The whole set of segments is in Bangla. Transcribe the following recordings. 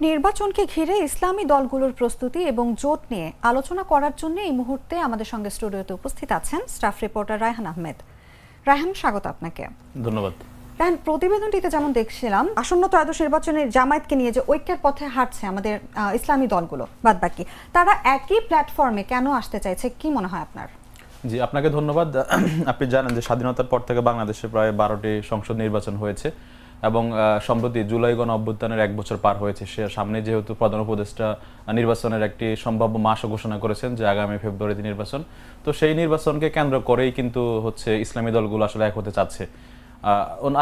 নির্বাচনকে ঘিরে ইসলামী দলগুলোর প্রস্তুতি এবং জোট নিয়ে আলোচনা করার জন্য এই মুহূর্তে আমাদের সঙ্গে স্টুডিওতে উপস্থিত আছেন স্টাফ রিপোর্টার রায়হান আহমেদ। রায়হান, স্বাগত আপনাকে। ধন্যবাদ। রায়হান, প্রতিবেদনটিতে যেমন দেখছিলাম আসন্ন ত্রয়োদশ নির্বাচনের জামায়াতকে নিয়ে যে ঐক্যের পথে হাঁটছে আমাদের ইসলামী দলগুলো বাদবাকি, তারা একই প্ল্যাটফর্মে কেন আসতে চাইছে, কি মনে হয় আপনার? জি, আপনাকে ধন্যবাদ। আপনি জানেন যে স্বাধীনতার পর থেকে বাংলাদেশে প্রায় 12টি সংসদ নির্বাচন হয়েছে এবং সম্প্রতি জুলাই গণ অভ্যুত্থানের 1 বছর পার হয়েছে। সে সামনে যেহেতু প্রধান উপদেষ্টা নির্বাচনের একটি সম্ভাব্য মাসও ঘোষণা করেছেন যে আগামী ফেব্রুয়ারিতে নির্বাচন, তো সেই নির্বাচনকে কেন্দ্র করেই কিন্তু ইসলামী দলগুলো আসলে এক হতে চাচ্ছে।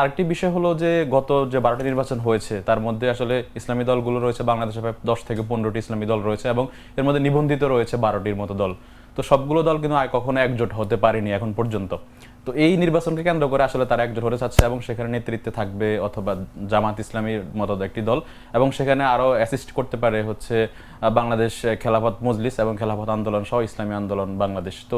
আরেকটি বিষয় হলো যে গত যে 12টি নির্বাচন হয়েছে তার মধ্যে আসলে ইসলামী দলগুলো রয়েছে বাংলাদেশে প্রায় 10 থেকে 15টি ইসলামী দল রয়েছে এবং এর মধ্যে নিবন্ধিত রয়েছে 12টির মতো দল। তো সবগুলো দল কিন্তু কখনো একজোট হতে পারেনি এখন পর্যন্ত। তো এই নির্বাচনকে কেন্দ্র করে আসলে তারা একজোট হতে চাচ্ছে এবং সেখানে নেতৃত্বে থাকবে অথবা জামাত ইসলামীর মতো একটি দল, এবং সেখানে আরো অ্যাসিস্ট করতে পারে বাংলাদেশ খেলাফত মজলিস এবং খেলাফত আন্দোলন সহ ইসলামী আন্দোলন বাংলাদেশ। তো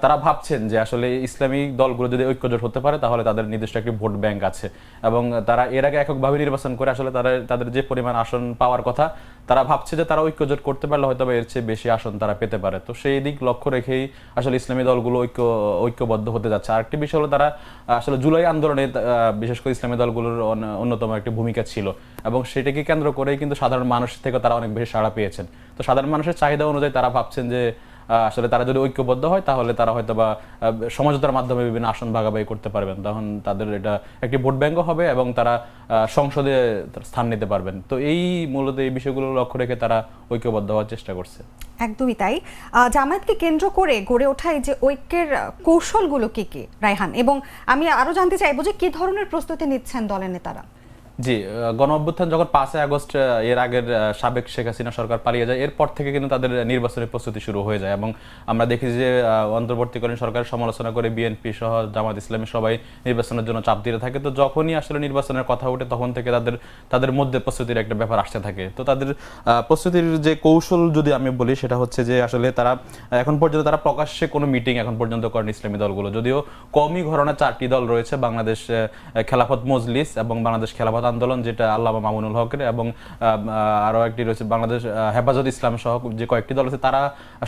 তারা ভাবছেন যে আসলে ইসলামী দলগুলো যদি ঐক্যজোট হতে পারে তাহলে তাদের নির্দিষ্ট একটি ভোট ব্যাংক আছে এবং তারা এর আগে এককভাবে নির্বাচন করে আসলে তাদের যে পরিমাণ আসন পাওয়ার কথা, তারা ভাবছে যে তারা ঐক্যজোট করতে পারলে হয়তো এর চেয়ে বেশি আসন তারা পেতে পারে। তো সেই দিক লক্ষ্য রেখেই আসলে ইসলামী দলগুলো ঐক্যবদ্ধ হতে যাচ্ছে। আরেকটি বিষয় হলো তারা আসলে জুলাই আন্দোলনে বিশেষ করে ইসলামী দলগুলোর অন্যতম একটি ভূমিকা ছিল এবং সেটাকে কেন্দ্র করেই কিন্তু সাধারণ মানুষ থেকে তারা অনেক বেশি সাড়া পেয়েছেন। তো সাধারণ মানুষের চাহিদা অনুযায়ী তারা ভাবছেন যে আসলে তারা যদি ঐক্যবদ্ধ হয় তাহলে তারা হয়তো বা সমঝোতার মাধ্যমে বিভিন্ন আসন ভাগাভাগি করতে পারবেন, তখন তাদের এটা একটি ভোট ব্যাংক হবে এবং তারা সংসদে স্থান নিতে পারবেন। তো মূলত এই বিষয়গুলো লক্ষ্য রেখে তারা ঐক্যবদ্ধ হওয়ার চেষ্টা করছে। একদমই তাই। জামায়াতকে কেন্দ্র করে গড়ে ওঠা এই যে ঐক্যের কৌশলগুলো কি কি, রায়হান? এবং আমি আরো জানতে চাইবো যে কি ধরনের প্রস্তুতি নিচ্ছেন দলের নেতারা? জি, গণ অভ্যুত্থান যখন 5 আগস্ট এর আগের সাবেক শেখ হাসিনা সরকার পালিয়ে যায়, এরপর থেকে কিন্তু তাদের নির্বাচনের প্রস্তুতি শুরু হয়ে যায় এবং আমরা দেখি যে অন্তর্বর্তীকালীন সরকারের সমালোচনা করে বিএনপি সহ জামাত ইসলামী সবাই নির্বাচনের জন্য চাপ দিতে থাকে। তো যখনই আসলে নির্বাচনের কথা ওঠে তখন থেকে তাদের মধ্যে প্রস্তুতির একটা ব্যাপার আসতে থাকে। তো তাদের প্রস্তুতির যে কৌশল যদি আমি বলি সেটা হচ্ছে যে আসলে তারা এখন পর্যন্ত তারা প্রকাশ্যে কোনো মিটিং এখন পর্যন্ত করেন ইসলামী দলগুলো, যদিও কওমি ঘরানার 4টি দল রয়েছে, বাংলাদেশ খেলাফত মজলিস এবং বাংলাদেশ খেলাফত আন্দোলন যেটা আল্লামা মামুনুল হকের, এবং আরো একটি রয়েছে বাংলাদেশ হেফাজত ইসলাম সহ যে কয়েকটি দল আছে, তারা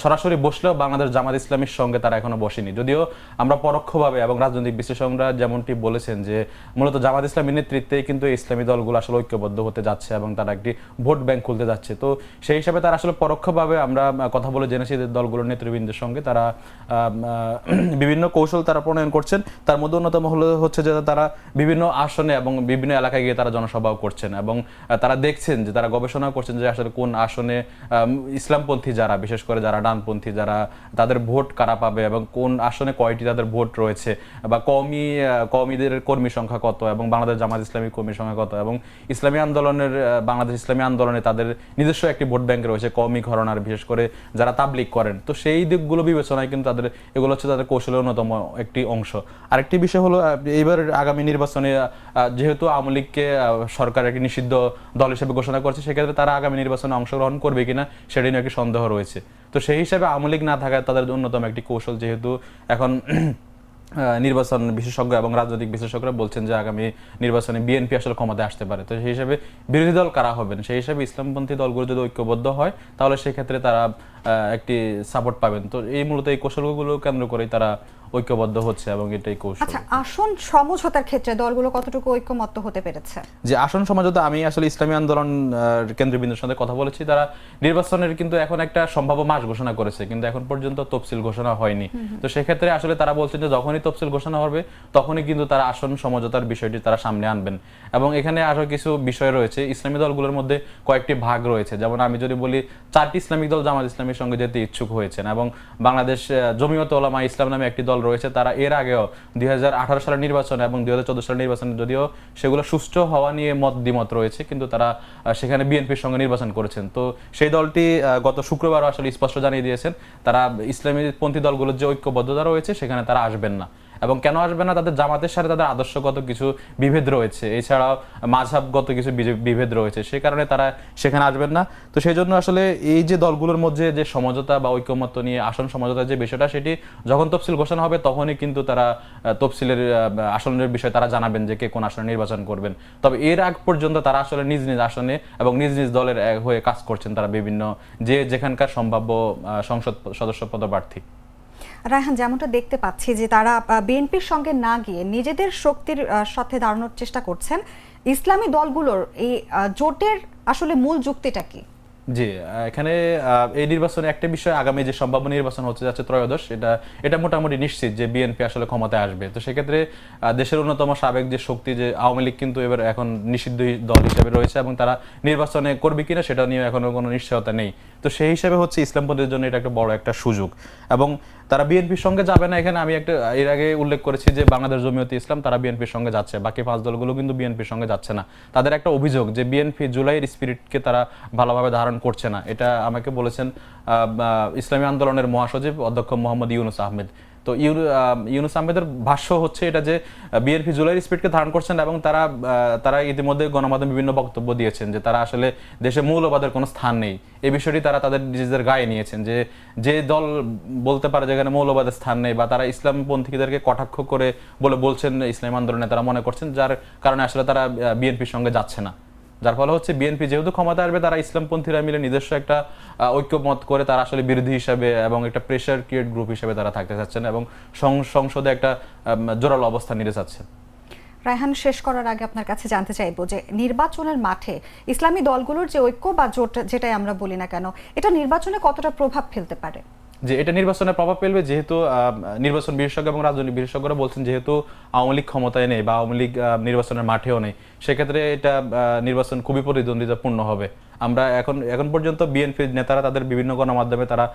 সরাসরি বসলেও বাংলাদেশ জামাত ইসলামীর সঙ্গে তারা এখনো বসেনি। যদিও আমরা পরোক্ষভাবে এবং রাজনৈতিক বিশ্লেষকরা যেমনটি বলেছেন যে মূলত জামাত ইসলামীর নেতৃত্বে কিন্তু ইসলামী দলগুলো আসলে ঐক্যবদ্ধ হতে যাচ্ছে এবং তারা একটি ভোট ব্যাংক খুলতে যাচ্ছে। তো সেই হিসাবে তারা আসলে পরোক্ষভাবে আমরা কথা বলে জেনেছি দলগুলোর নেতৃবৃন্দের সঙ্গে তারা বিভিন্ন কৌশল তারা প্রণয়ন করছেন। তার মধ্যে অন্যতম হচ্ছে যে তারা বিভিন্ন আসনে এবং বিভিন্ন এলাকায় গিয়ে তারা জনসভাও করছেন এবং তারা দেখছেন যে তারা গবেষণা করছেন যে আসলে কোন আসনে ইসলামপন্থী যারা, বিশেষ করে যারা ডানপন্থী যারা, তাদের ভোট কারা পাবে এবং কোন আসনে কয়টি তাদের ভোট রয়েছে বা কওমিদের কর্মী সংখ্যা কত এবং বাংলাদেশ জামাত ইসলামী কর্মী সংখ্যা কত এবং ইসলামী আন্দোলনের বাংলাদেশ ইসলামী আন্দোলনে তাদের নিজস্ব একটি ভোট ব্যাংক রয়েছে কওমি ঘরানার, বিশেষ করে যারা তাবলিগ করেন। তো সেই দিকগুলো বিবেচনায় কিন্তু এগুলো হচ্ছে তাদের কৌশলের অন্যতম একটি অংশ। আরেকটি বিষয় হলো এইবার আগামী নির্বাচনে যেহেতু আওয়ামী লীগকে সরকার একটি নিষিদ্ধ দল হিসেবে ঘোষণা করছে, সেক্ষেত্রে তারা আগামী নির্বাচনে অংশগ্রহণ করবে কিনা সেটা নিয়ে একটি সন্দেহ রয়েছে। তো সেই হিসাবে আওয়ামী লীগ না থাকায় তাদের অন্যতম একটি কৌশল, যেহেতু এখন নির্বাচন বিশেষজ্ঞ এবং রাজনৈতিক বিশেষজ্ঞরা বলছেন যে আগামী নির্বাচনে বিএনপি আসলে ক্ষমতায় আসতে পারে। তো সেই হিসাবে বিরোধী দল কারা হবেন, সেই হিসাবে ইসলামপন্থী দলগুলো যদি ঐক্যবদ্ধ হয় তাহলে সেক্ষেত্রে তারা একটি সাপোর্ট পাবেন। তো মূলত এই কৌশলগুলো কেন্দ্র করেই তারা ঐক্যবদ্ধ হচ্ছে এবং এটাই কৌশল। আচ্ছা, আসন সমঝোতার ক্ষেত্রে দলগুলো কতটুকু ঐক্যমত্য হতে পেরেছে? যে আসন সমঝোতা, আমি আসলে ইসলামী আন্দোলন কেন্দ্রবিন্দুর সাথে কথা বলেছি, তারা নির্বাচনের কিন্তু এখন একটা সম্ভাব্য মাস ঘোষণা করেছে, কিন্তু এখন পর্যন্ত তফসিল ঘোষণা হয়নি। তো সেক্ষেত্রে আসলে তারা বলছেন যে যখনই তফসিল ঘোষণা হবে তখনই কিন্তু তারা আসন সমঝোতার বিষয়টি তারা সামনে আনবেন। এবং এখানে আরো কিছু বিষয় রয়েছে, ইসলামী দলগুলোর মধ্যে কয়েকটি ভাগ রয়েছে। যেমন আমি যদি বলি 4টি ইসলামিক দল জামাত ইসলামীর সঙ্গে যেতে ইচ্ছুক হয়েছেন এবং বাংলাদেশ জমিয়তে ওলামা ইসলাম নামে একটি দল রয়েছে, তারা এর আগেও 2018 সালের নির্বাচন এবং 2014 সালের নির্বাচনে যদিও সেগুলো সুষ্ঠু হওয়া নিয়ে দ্বিমত রয়েছে, কিন্তু তারা সেখানে বিএনপির সঙ্গে নির্বাচন করেছেন। তো সেই দলটি গত শুক্রবার আসলে স্পষ্ট জানিয়ে দিয়েছেন তারা ইসলামী পন্থী দলগুলোর যে ঐক্যবদ্ধতা রয়েছে সেখানে তারা আসবেন না এবং কেন আসবে না, তাদের জামাতের সাথে তাদের আদর্শগত কিছু বিভেদ রয়েছে, এছাড়াও মাযহাবগত কিছু বিভেদ রয়েছে, সে কারণে তারা সেখানে আসবেন না। তো সেই জন্য আসলে এই যে দলগুলোর মধ্যে যে সমঝোতা বা ঐকমত্য নিয়ে আসন সমঝোতার যে বিষয়টা, সেটি যখন তফসিল ঘোষণা হবে তখনই কিন্তু তারা তফসিলের আসনের বিষয়ে তারা জানাবেন যে কে কোন আসনে নির্বাচন করবেন। তবে এর আগ পর্যন্ত তারা আসলে নিজ নিজ আসনে এবং নিজ নিজ দলের হয়ে কাজ করছেন, তারা বিভিন্ন যে যেখানকার সম্ভাব্য সংসদ সদস্য পদপ্রার্থী। রায়হান, যেমনটা দেখতে পাচ্ছি যে তারা বিএনপির সঙ্গে না গিয়ে নিজেদের শক্তির সাথে দাঁড়ানোর চেষ্টা করছেন, ইসলামী দলগুলোর এই জোটের আসলে মূল যুক্তিটা কি? জি, এখানে এই নির্বাচনে একটা বিষয়, আগামী যে সম্ভাব্য নির্বাচন হচ্ছে যাচ্ছে ত্রয়োদশ, এটা মোটামুটি নিশ্চিত যে বিএনপি আসলে ক্ষমতায় আসবে। তো সেক্ষেত্রে দেশের অন্যতম সাবেক যে শক্তি যে আওয়ামী লীগ কিন্তু এবার এখন নিষিদ্ধ দল হিসেবে রয়েছে এবং তারা নির্বাচনে করবে কিনা সেটা নিয়ে এখনো কোনো নিশ্চয়তা নেই। তো সেই হিসেবে হচ্ছে ইসলামপন্থীদের জন্য এটা একটা বড় একটা সুযোগ, এবং তারা বিএনপির সঙ্গে যাবে না। এখানে আমি একটা এর আগে উল্লেখ করেছি যে বাংলাদেশ জমিয়তে ইসলাম তারা বিএনপির সঙ্গে যাচ্ছে, বাকি 5 দলগুলো কিন্তু বিএনপির সঙ্গে যাচ্ছে না। তাদের একটা অভিযোগ যে বিএনপি জুলাইয়ের স্পিরিটকে তারা ভালোভাবে ধারণ করছে না, এটা আমাকে বলেছেন ইসলামী আন্দোলনের মহাসচিব অধ্যক্ষ মোহাম্মদ ইউনুস আহমেদ। তো ইউনুস আহমেদের ভাষ্য হচ্ছে এটা যে বিএনপি জুলাইয়ের স্পিরিটকে ধারণ করছেন এবং তারা ইতিমধ্যে গণমাধ্যমে বিভিন্ন বক্তব্য দিয়েছেন যে তারা আসলে দেশে মৌলবাদের কোনো স্থান নেই, এই বিষয়টি তারা তাদের নিজেদের গায়ে নিয়েছেন। যে দল বলতে পারে যেখানে মৌলবাদের স্থান নেই বা তারা ইসলামপন্থীদেরকে কটাক্ষ করে বলছেন ইসলাম আন্দোলনে, তারা মনে করছেন যার কারণে আসলে তারা বিএনপির সঙ্গে যাচ্ছে না। যার ফলে হচ্ছে বিএনপি যেহেতু ক্ষমতা আসবে, তারা ইসলামপন্থীরা মিলে নিজস্ব একটা ঐক্যমত করে তারা আসলে বিরোধী হিসাবে এবং একটা প্রেশার ক্রিয়েট গ্রুপ হিসেবে তারা থাকতে চাচ্ছেন এবং সংসদে একটা জোরালো অবস্থান নিতে চাচ্ছেন। রায়হান, শেষ করার আগে আপনার কাছে জানতে চাইবো যে নির্বাচনের মাঠে ইসলামী দলগুলোর যে ঐক্য বা জোট যেটাই আমরা বলি না কেন, এটা নির্বাচনে কতটা প্রভাব ফেলতে পারে? যে এটা নির্বাচনে প্রভাব ফেলবে, যেহেতু নির্বাচন বিশেষজ্ঞ এবং রাজনৈতিক বিশেষজ্ঞরা বলছেন যেহেতু আওয়ামী লীগ ক্ষমতায় নেই বা আওয়ামী লীগ নির্বাচনের মাঠেও নেই, সেক্ষেত্রে এটা নির্বাচন খুবই প্রতিদ্বন্দ্বিতাপূর্ণ হবে। আমরা এখন পর্যন্ত বিএনপির নেতারা তাদের বিভিন্ন গণমাধ্যমে তারা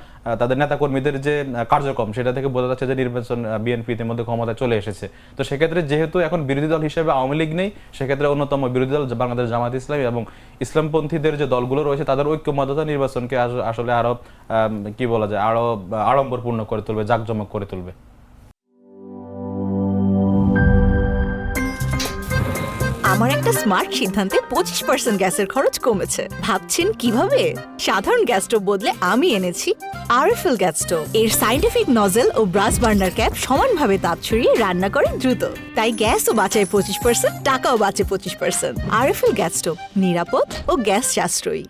তাদের নেতাকর্মীদের যে কার্যক্রম, সেটা থেকে বোঝা যাচ্ছে যে নির্বাচন বিএনপি ইতিমধ্যে ক্ষমতায় চলে এসেছে। তো সেক্ষেত্রে যেহেতু এখন বিরোধী দল হিসেবে আওয়ামী লীগ নেই, সেক্ষেত্রে অন্যতম বিরোধী দল বাংলাদেশ জামাত ইসলামী এবং ইসলামপন্থীদের যে দলগুলো রয়েছে তাদের ঐক্যমত্যতা নির্বাচনকে আসলে আরো কি বলা যায়, আরো আড়ম্বরপূর্ণ করে তুলবে, জাঁকজমক করে তুলবে। আমার একটা স্মার্ট সিদ্ধান্তে 25% গ্যাসের খরচ কমেছে। ভাবছেন কিভাবে? সাধারণ গ্যাস স্টোভ বদলে আমি এনেছি আরএফএল গ্যাস স্টোভ। এর সাইন্টিফিক নজেল ও ব্রাস বার্নার ক্যাপ সমানভাবে তাপ ছড়িয়ে রান্না করে দ্রুত, তাই গ্যাসও বাঁচায় 25%, টাকাও বাঁচে 25%। আরএফএল গ্যাস স্টোভ, নিরাপদ ও গ্যাস সাশ্রয়ী।